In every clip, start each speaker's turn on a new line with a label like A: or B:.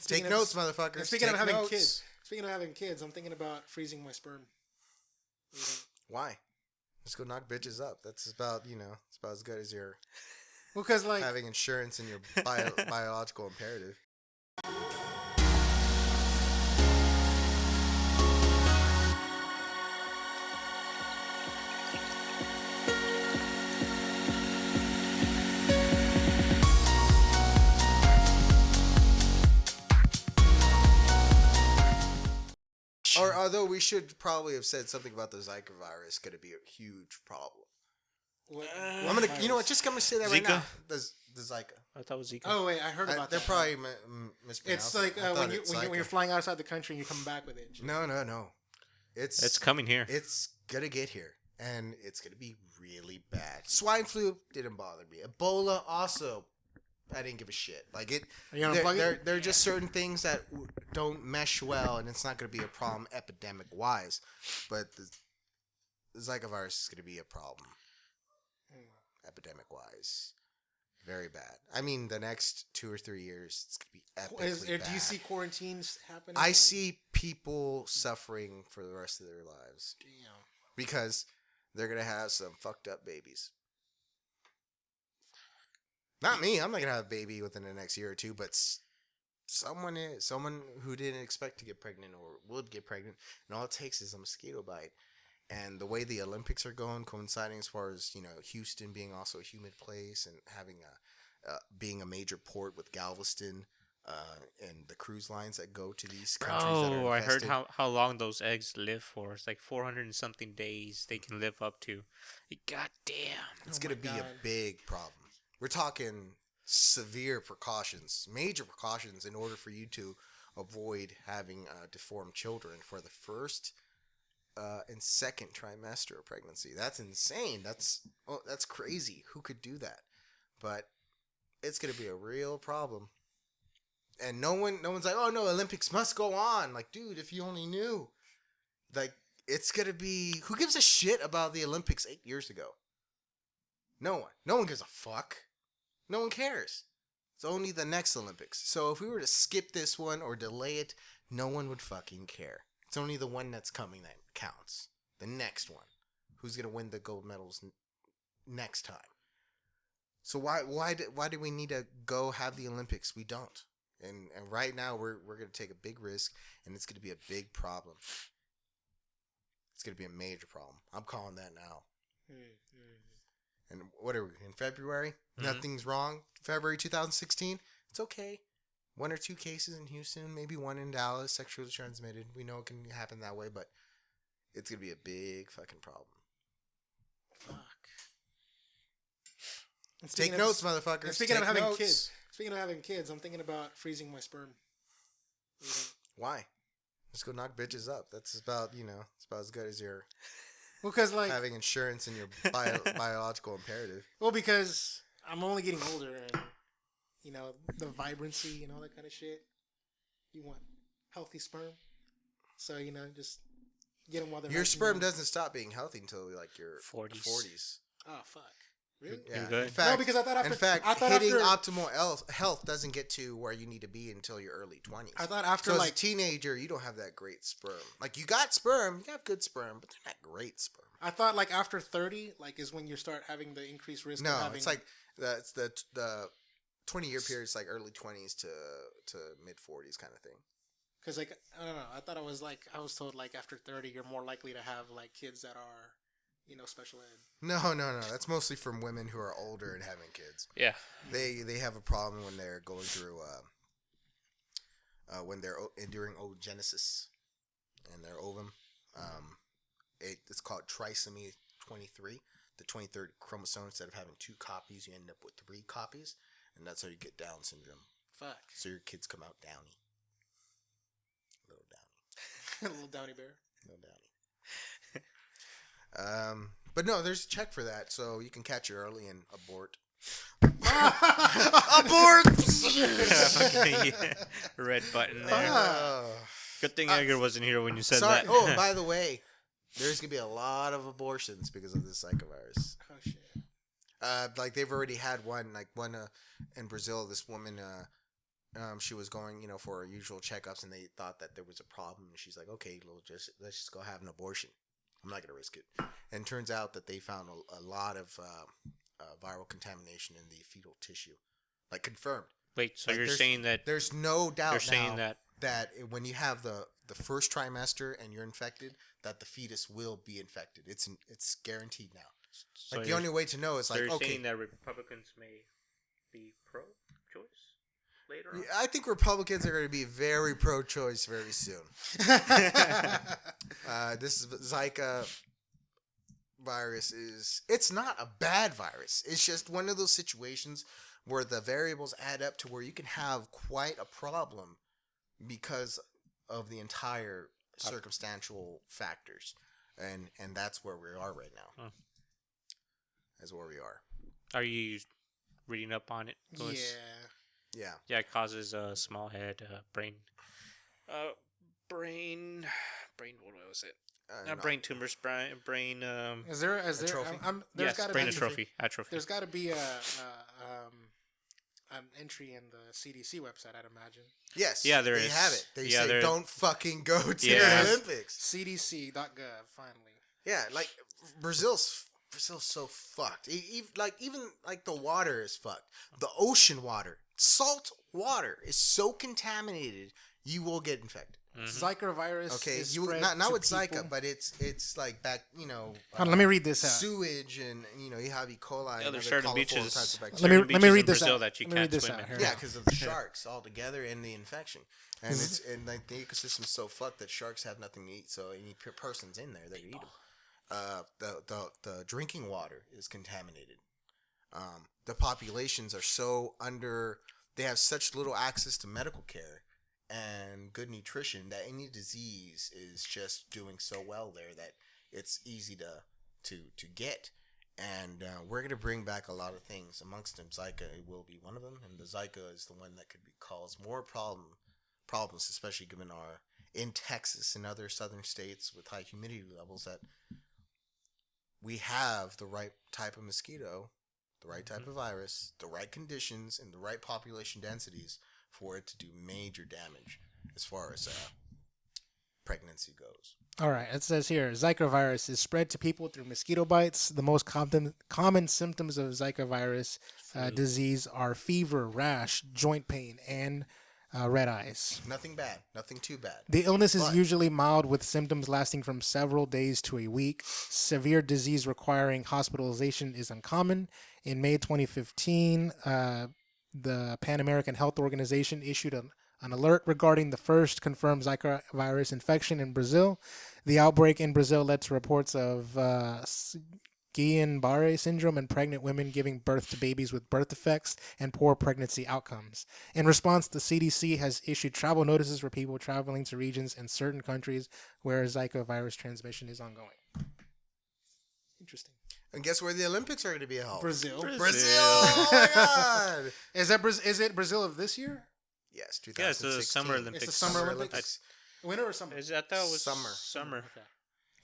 A: Take notes, motherfuckers.
B: Speaking of having kids, I'm thinking about freezing my sperm.
A: Why? Just go knock bitches up. That's about it's about as good as your
B: because
A: having insurance in your biological imperative. Or although we should probably have said something about the Zika virus, going to be a huge problem. I'm gonna, you know what? Just gonna say that right now. The Zika.
C: I thought it was Zika.
B: Oh wait, I heard about that.
A: They're probably mispronouncing.
B: It's like when you're flying outside the country and you come back with it.
A: No. It's
C: coming here.
A: It's gonna get here, and it's gonna be really bad. Swine flu didn't bother me. Ebola also. I didn't give a shit. Like it, there are just certain things that don't mesh well, and it's not going to be a problem epidemic wise. But the Zika virus is going to be a problem epidemic wise, very bad. I mean, the next 2 or 3 years, it's going to be epically bad.
B: Do you see quarantines happening?
A: I see people suffering for the rest of their lives.
B: Damn.
A: Because they're going to have some fucked up babies. Not me. I'm not gonna have a baby within the next year or two, but someone who didn't expect to get pregnant or would get pregnant, and all it takes is a mosquito bite. And the way the Olympics are going, coinciding as far as Houston being also a humid place and having being a major port with Galveston, and the cruise lines that go to these countries.
C: Oh, I heard how long those eggs live for. It's like 400 and something days they can live up to. God damn.
A: It's gonna be a big problem. We're talking severe precautions, major precautions in order for you to avoid having deformed children for the first and second trimester of pregnancy. That's insane. That's crazy. Who could do that? But it's going to be a real problem. And no one's like, oh no, Olympics must go on. Like, dude, if you only knew. Like, it's going to be, who gives a shit about the Olympics 8 years ago? No one. No one gives a fuck. No one cares. It's only the next Olympics. So if we were to skip this one or delay it, no one would fucking care. It's only the one that's coming that counts. The next one. Who's going to win the gold medals next time? So why do we need to go have the Olympics? We don't. And right now we're going to take a big risk, and it's going to be a big problem. It's going to be a major problem. I'm calling that now. And what are we, in February? Mm-hmm. Nothing's wrong. February 2016? It's okay. 1 or 2 cases in Houston, maybe 1 in Dallas, sexually transmitted. We know it can happen that way, but it's going to be a big fucking problem.
B: Fuck.
A: Take notes, motherfuckers.
B: Speaking of having kids, I'm thinking about freezing my sperm.
A: Why? Just go knock bitches up. That's about, it's about as good as your...
B: Because
A: having insurance in your biological imperative.
B: Well, because I'm only getting older, and the vibrancy and all that kind of shit. You want healthy sperm, so just get them while they're.
A: Your sperm doesn't stop being healthy until like your 40s.
B: Oh fuck! Really?
A: Yeah.
C: Good.
A: In fact,
B: no, because I thought
A: hitting optimal health doesn't get to where you need to be until your early 20s.
B: I thought after
A: as a teenager, you don't have that great sperm. Like you got sperm, you have good sperm, but they're not great sperm.
B: I thought like after 30, is when you start having the increased risk.
A: No,
B: of having...
A: it's like it's the 20-year period. It's like early 20s to mid 40s kind of thing.
B: Because I don't know. I thought I was told after 30, you're more likely to have kids that are. Special ed.
A: No. That's mostly from women who are older and having kids.
C: Yeah.
A: They have a problem when they're going through when they're enduring oogenesis in their ovum. It's called trisomy 23, the 23rd chromosome. Instead of having 2 copies, you end up with 3 copies, and that's how you get Down syndrome.
B: Fuck.
A: So your kids come out downy. Little downy.
B: Little downy bear.
A: Little downy. But no, there's a check for that, so you can catch it early and abort. Abort!
C: Red button there. Good thing Edgar wasn't here when you said that.
A: Oh, by the way, there's gonna be a lot of abortions because of this Zika virus.
B: Oh shit.
A: They've already had one, in Brazil. This woman she was going, for her usual checkups, and they thought that there was a problem. And she's like, okay, let's just go have an abortion. I'm not gonna risk it. And turns out that they found a lot of viral contamination in the fetal tissue, like confirmed.
C: Wait, so
A: Like,
C: you're saying that
A: There's no doubt
C: you're saying
A: now
C: that
A: when you have the first trimester and you're infected, that the fetus will be infected. It's guaranteed now.
C: so
A: Like the
C: you're-
A: only way to know is
C: so
A: like,
C: you're
A: okay,
C: saying that Republicans may be pro-choice later on?
A: I think Republicans are going to be very pro-choice very soon. This Zika virus it's not a bad virus. It's just one of those situations where the variables add up to where you can have quite a problem because of the entire circumstantial factors. And that's where we are right now. That's where we are.
C: Are you reading up on it? So
B: Yeah.
A: Yeah.
C: Yeah, it causes a small head, brain. What was it? Not brain tumors, brain.
B: Is there
A: Atrophy?
B: there's
C: Yes,
B: gotta
C: brain
B: be,
C: atrophy. Atrophy.
B: There's got to be an entry in the CDC website, I'd imagine.
A: Yes.
C: Yeah, there
A: they
C: is.
A: have it. They
C: Yeah,
A: say
C: there-
A: don't fucking go to
C: Yeah.
A: the Olympics.
B: CDC.gov. Finally.
A: Yeah, like Brazil's so fucked. Even the water is fucked. The ocean water, salt water, is so contaminated you will get infected.
B: Zika virus.
A: Okay,
B: is
A: you
B: spread
A: not
B: to
A: with Zika,
B: people.
A: but it's like back.
B: Hold on, let me read this out.
A: Sewage and you have E. coli.
C: Yeah,
A: and
C: there's
A: other
C: certain
A: colorful
C: beaches.
A: types of bacteria.
B: Let me
C: certain
B: read
C: beaches in
B: this
C: Brazil
B: out.
C: that you
B: Let me read
C: can't
B: this
C: swim
B: out
C: in.
B: here.
A: Yeah, because of the sharks all together and the infection, and like the ecosystem's so fucked that sharks have nothing to eat. So any person's in there, they eat them. The drinking water is contaminated. The populations are so they have such little access to medical care and good nutrition that any disease is just doing so well there that it's easy to get. And we're going to bring back a lot of things. Amongst them, Zika will be one of them. And the Zika is the one that could cause more problems, especially given in Texas and other southern states with high humidity levels, that we have the right type of mosquito, the right type of virus, the right conditions, and the right population densities for it to do major damage as far as pregnancy goes.
B: All right, it says here, Zika virus is spread to people through mosquito bites. The most common symptoms of Zika virus disease are fever, rash, joint pain, and red eyes.
A: Nothing bad. Nothing too bad.
B: The illness is
A: But-
B: usually mild with symptoms lasting from several days to a week. Severe disease requiring hospitalization is uncommon. In May 2015, the Pan American Health Organization issued an alert regarding the first confirmed Zika virus infection in Brazil. The outbreak in Brazil led to reports of Guillain-Barré syndrome and pregnant women giving birth to babies with birth defects and poor pregnancy outcomes. In response, the CDC has issued travel notices for people traveling to regions and certain countries where Zika virus transmission is ongoing. Interesting.
A: And guess where the Olympics are going to be held?
B: Brazil.
A: Brazil! Oh my God!
B: Is it Brazil of this year?
A: Yes, 2016.
C: Yeah, it's the Summer Olympics.
B: It's the Summer Olympics. Winter or summer?
C: I thought it was
A: Summer.
C: Summer.
B: Okay.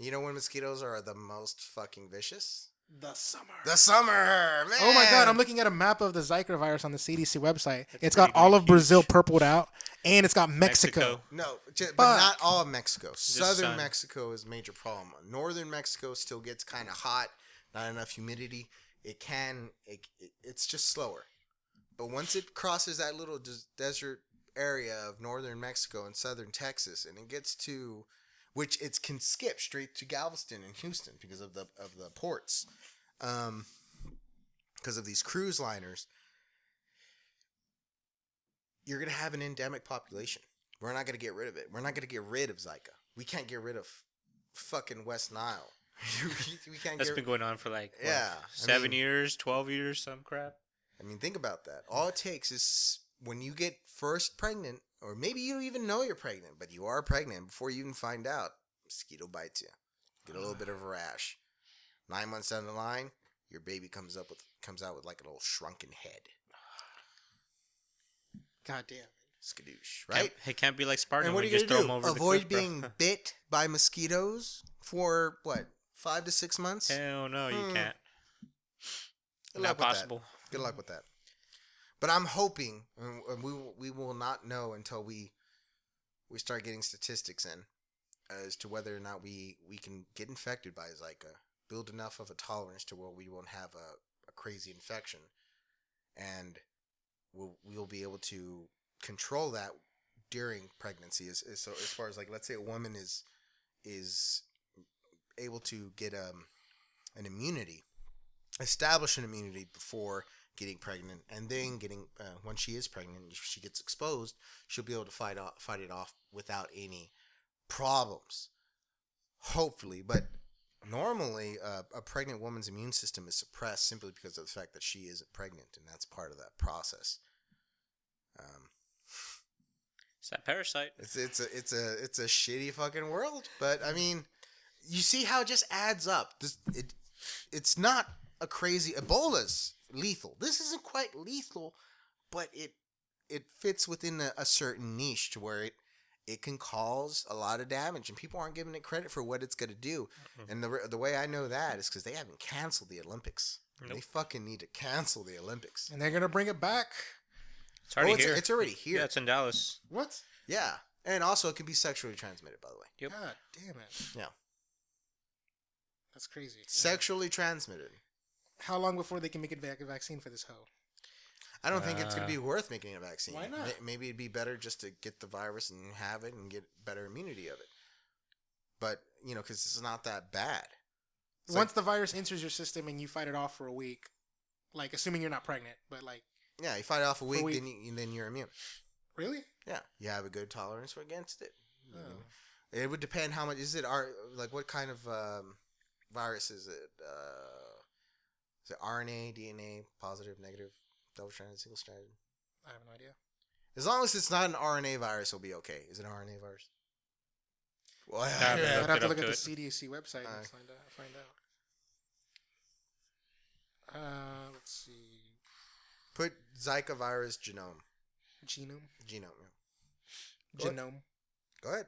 A: You know when mosquitoes are the most fucking vicious?
B: The summer.
A: The summer, man.
B: Oh my God! I'm looking at a map of the Zika virus on the CDC website.
C: That's
B: It's got
C: pretty
B: all of
C: huge.
B: Brazil purpled out, and it's got Mexico.
A: No, but
B: Fuck.
A: not all of Mexico. Southern
C: sun.
A: Mexico is a major problem. Northern Mexico still gets kind of hot, not enough humidity. It's just slower. But once it crosses that little desert area of northern Mexico and southern Texas, and it gets to, which it can skip straight to Galveston and Houston because of the ports, because of these cruise liners, you're gonna have an endemic population. We're not gonna get rid of it. We're not gonna get rid of Zika. We can't get rid of fucking West Nile. We can't
C: That's
A: get.
C: been going on for like what,
A: Yeah,
C: 7 years, 12 years, some crap.
A: I mean, think about that. All it takes is when you get first pregnant, or maybe you don't even know you're pregnant, but you are pregnant before you even find out. Mosquito bites you. Get a little bit of a rash. 9 months down the line, your baby comes out with like a little shrunken head.
B: God damn.
A: Skadoosh, right?
C: It can't be like Spartan.
A: And what are
C: when
A: you
C: just
A: gonna
C: throw 'em
A: do?
C: over the
A: Avoid
C: cliff, bro.
A: being bit by mosquitoes for what? 5 to 6 months?
C: Hell no, you can't.
A: Good
C: Not
A: luck with
C: possible.
A: that. Good luck with that. But I'm hoping, and we will not know until we start getting statistics in as to whether or not we can get infected by Zika, build enough of a tolerance to where we won't have a crazy infection, and we'll be able to control that during pregnancy. So as far as like, let's say a woman is able to get an immunity, establish an immunity before getting pregnant, and then getting when she is pregnant, if she gets exposed, she'll be able to fight it off without any problems, hopefully. But normally a pregnant woman's immune system is suppressed simply because of the fact that she isn't pregnant, and that's part of that process.
C: It's that parasite.
A: It's a shitty fucking world, but I mean, you see how it just adds up. It's not a crazy. Ebola's lethal. This isn't quite lethal, but it fits within a certain niche to where it can cause a lot of damage, and people aren't giving it credit for what it's going to do. Mm-hmm. And the way I know that is because they haven't canceled the Olympics. Nope. They fucking need to cancel the Olympics,
B: and they're gonna bring it back.
C: It's already here.
A: It's already here.
C: Yeah, it's in Dallas.
B: What?
A: Yeah, and also it can be sexually transmitted, by the way.
C: Yep.
B: God damn it.
A: Yeah.
B: That's crazy.
A: Sexually transmitted.
B: How long before they can make a vaccine for this hoe?
A: I don't think it's going to be worth making a vaccine.
B: Why not?
A: Maybe it'd be better just to get the virus and have it and get better immunity of it. But, because it's not that bad.
B: Once the virus enters your system and you fight it off for a week, like, assuming you're not pregnant, but like...
A: Yeah, you fight it off a week. Then you're immune.
B: Really?
A: Yeah. You have a good tolerance against it.
B: Oh.
A: It would depend how much... what kind of virus is it? Is it RNA, DNA, positive, negative, double-stranded, single-stranded?
B: I have no idea.
A: As long as it's not an RNA virus, it'll be okay. Is it an RNA virus? Well,
B: I'd have to look at the CDC website and find out. Let's see.
A: Put Zika virus genome.
B: Genome?
A: Genome, yeah.
B: Genome.
A: Go ahead.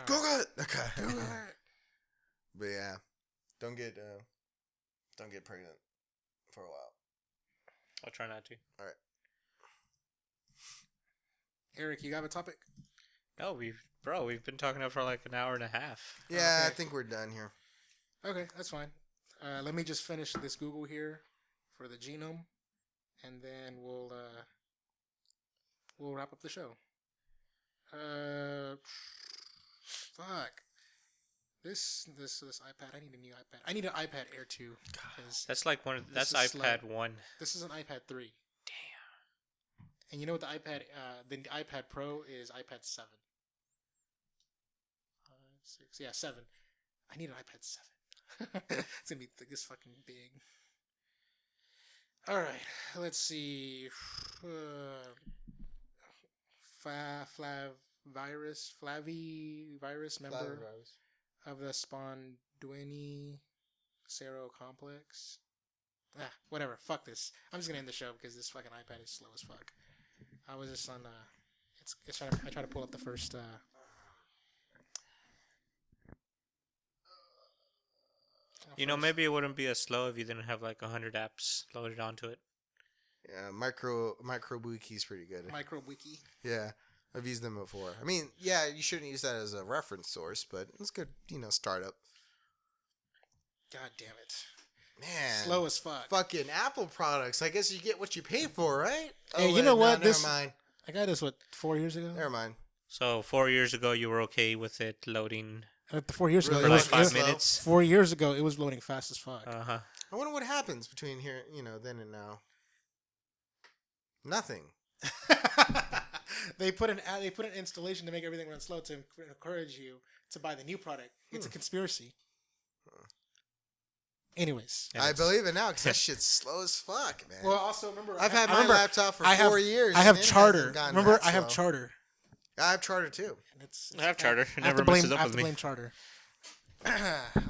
A: Google it! Okay.
B: Google it!
A: But yeah, don't get pregnant for a while.
C: I'll try not to.
A: All right.
B: Eric, you have a topic?
C: No, we've been talking for like an hour and a half.
A: Yeah,
B: Okay.
A: I think we're done here.
B: Okay, that's fine. Let me just finish this Google here for the genome, and then we'll wrap up the show. Fuck. This iPad. I need a new iPad. I need an iPad Air 2.
C: That's like that's iPad 1.
B: This is an iPad 3. Damn. And you know what the iPad Pro is iPad 7. 5, 6, yeah, 7. I need an iPad 7. It's gonna be this fucking big. All right, let's see. Flavi virus member of the Spondueni Sero complex. Whatever. Fuck this. I'm just gonna end the show because this fucking iPad is slow as fuck. I was just on. I try to pull up the first.
C: Maybe it wouldn't be as slow if you didn't have like 100 apps loaded onto it.
A: Yeah, MicroWiki is pretty good.
B: MicroWiki.
A: Yeah, I've used them before. I mean, yeah, you shouldn't use that as a reference source, but it's good, startup.
B: God damn it.
A: Man.
B: Slow as fuck.
A: Fucking Apple products. I guess you get what you pay for, right?
B: Hey, you know what?
A: Never mind.
B: I got this, 4 years ago?
A: Never mind.
C: So 4 years ago, you were okay with it loading
B: 4 years ago,
A: Really?
C: for like
A: it was
C: 5 minutes?
B: 4 years ago, it was loading fast as fuck.
C: Uh-huh.
A: I wonder what happens between here, then and now. Nothing.
B: They put an installation to make everything run slow to encourage you to buy the new product. It's a conspiracy. Anyways,
A: I believe it now because that shit's slow as fuck, man.
B: Well, also remember,
A: I've had my laptop for 4 years.
B: I have
A: and it
B: Charter.
A: hasn't gotten
B: Remember,
A: that
B: I have
A: slow.
B: Charter.
A: I have Charter too.
C: I have Charter. It
B: I have
C: never
B: to blame,
C: messes up
B: I have
C: with
B: to
C: me.
B: blame Charter.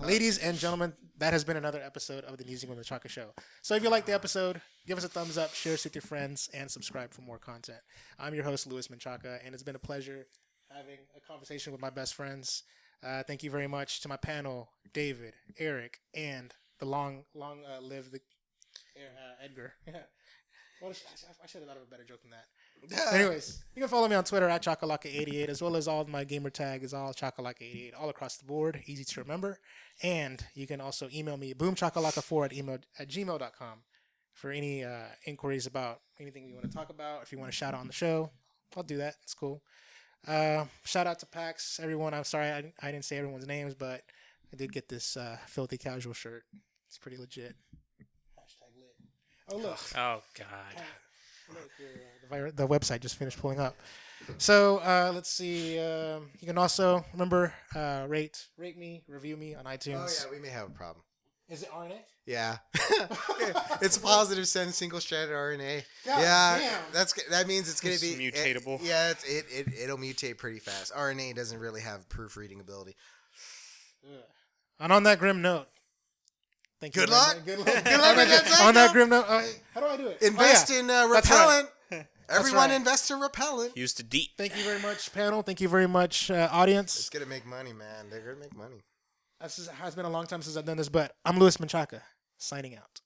B: Ladies and gentlemen, that has been another episode of the Musing with Menchaca show. So if you like the episode, give us a thumbs up, share us with your friends, and subscribe for more content. I'm your host, Luis Menchaca, and it's been a pleasure having a conversation with my best friends. Thank you very much to my panel, David, Eric, and the long-lived Edgar. Well, I should have thought of a better joke than that. Anyways, you can follow me on Twitter at Chakalaka88, as well as all of my gamer tag is all Chakalaka88, all across the board, easy to remember. And you can also email me, boomchakalaka4 at gmail.com for any inquiries about anything you want to talk about. If you want to shout out on the show, I'll do that. It's cool. Shout out to PAX, everyone. I'm sorry I didn't say everyone's names, but I did get this filthy casual shirt. It's pretty legit. Hashtag lit. Oh, look.
C: Oh God.
B: Look, the website just finished pulling up. So let's see. You can also remember rate me, review me on iTunes.
A: Oh yeah, we may have a problem.
B: Is it RNA?
A: Yeah, it's positive send single stranded RNA.
B: God
A: yeah,
B: damn.
A: that means it's gonna
C: It's
A: be
C: mutatable.
A: It'll mutate pretty fast. RNA doesn't really have proofreading ability.
B: And on that grim note, thank you.
A: Good luck.
B: Good luck.
A: Good luck with that
B: On that
A: Zika.
B: grim note, how do I do it?
A: Invest in repellent. Everyone
B: right.
A: invest in repellent.
C: Use the deep.
B: Thank you very much, panel. Thank you very much, audience.
A: It's gonna make money, man. They're gonna make money.
B: This has been a long time since I've done this, but I'm Luis Menchaca, signing out.